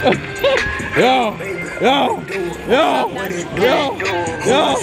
Yo, yo, yo, yo.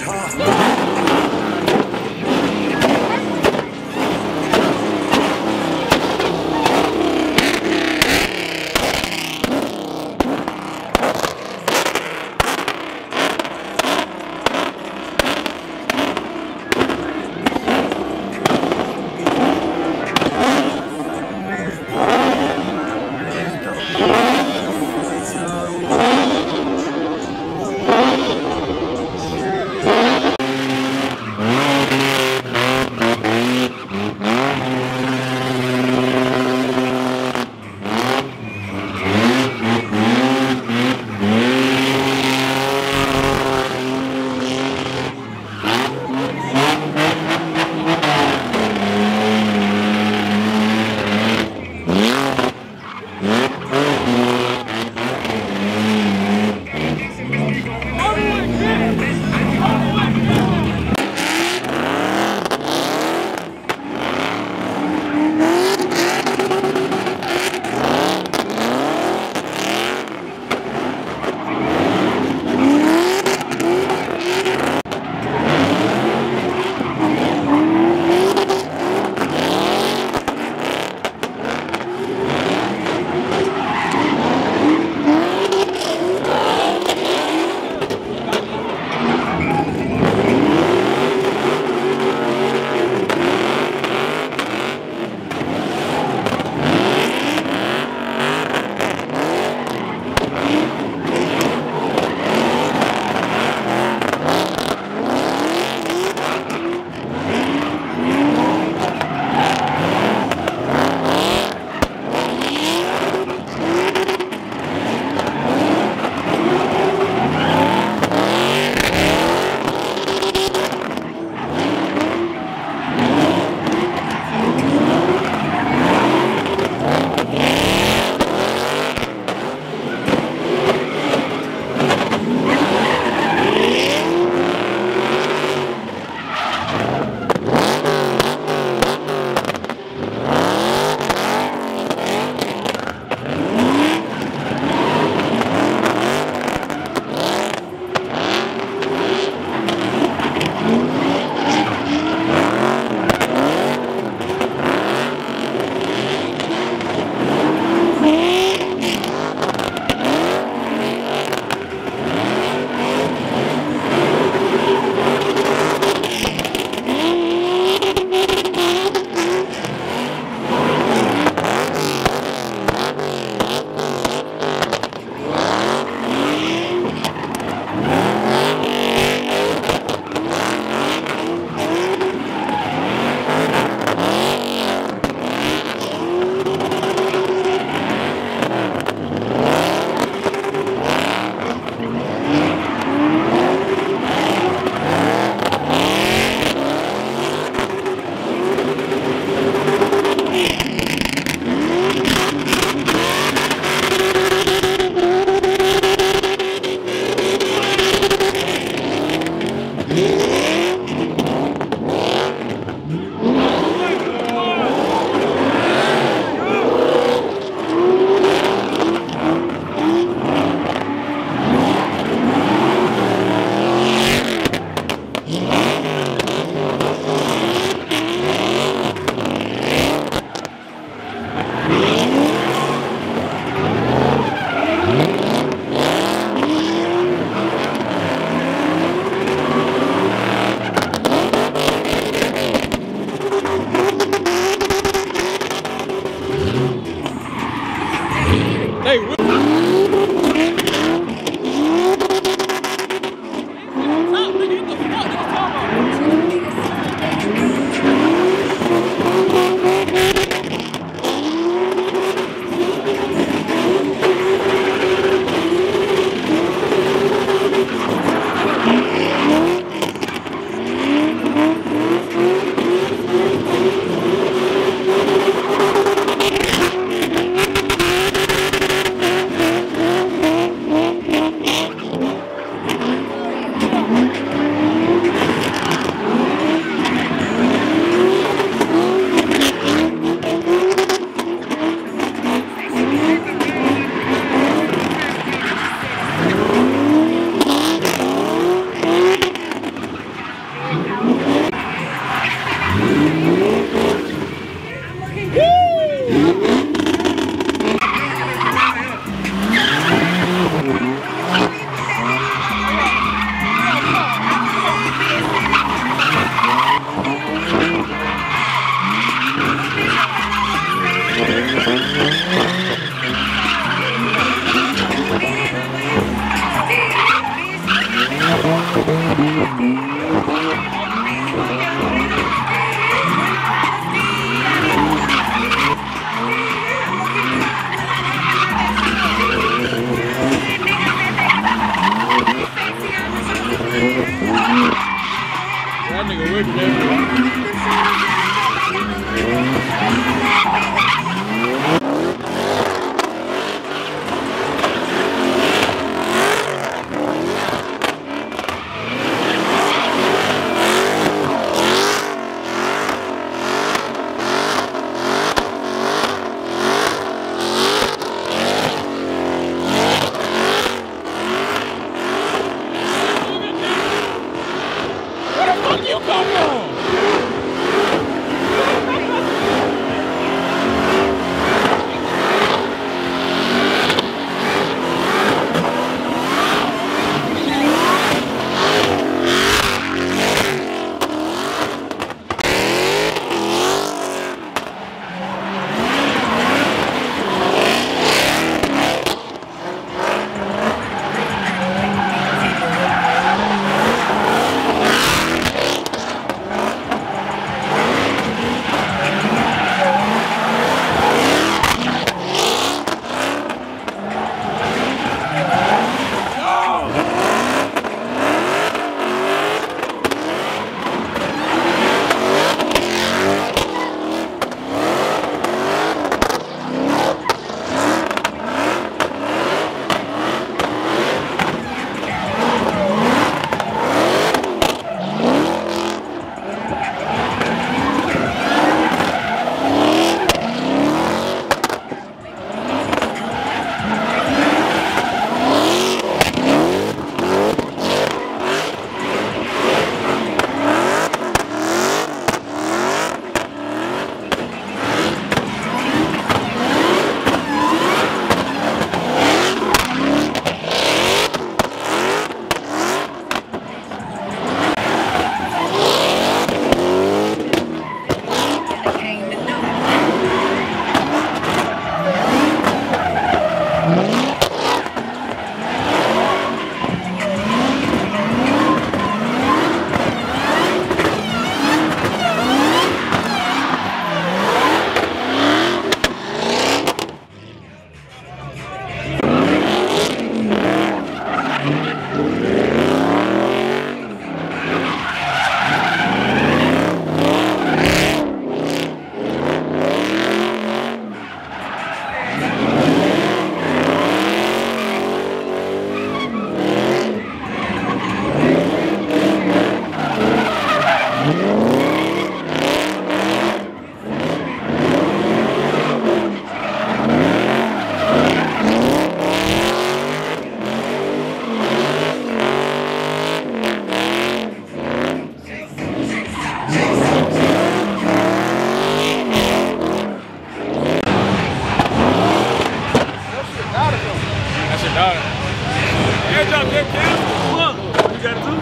Air drop that kid. Look, you got it too?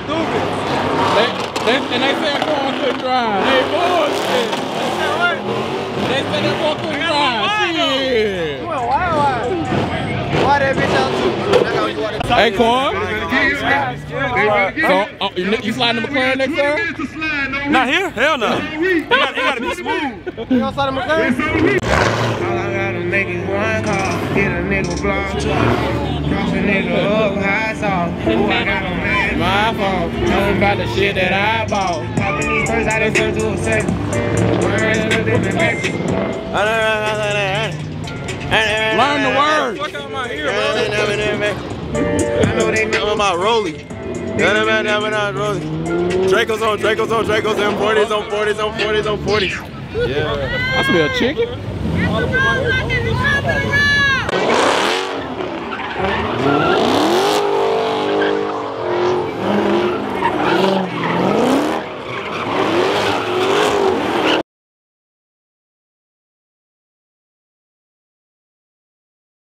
Stupid. And they said Quan couldn't drive. They bullshit. They said that boy couldn't drive. Shit. Why that bitch out too? Hey, Quan. So, you sliding the McLaren next time? Not here? Hell no. It gotta be smooth. You gonna slide the McLaren? All I gotta make is one call, get a nigga blocked, cross a nigga up, high sauce. Ooh, I got a man. My fault. Tell him about the shit that I bought. Popping these first, I done turn to a second. Learn the words. Fuck out my ear, I know they know my Rolly. Draco's on, Draco's on, Draco's on 40s, on 40s, on 40s, on 40s. Yeah. I smell chicken.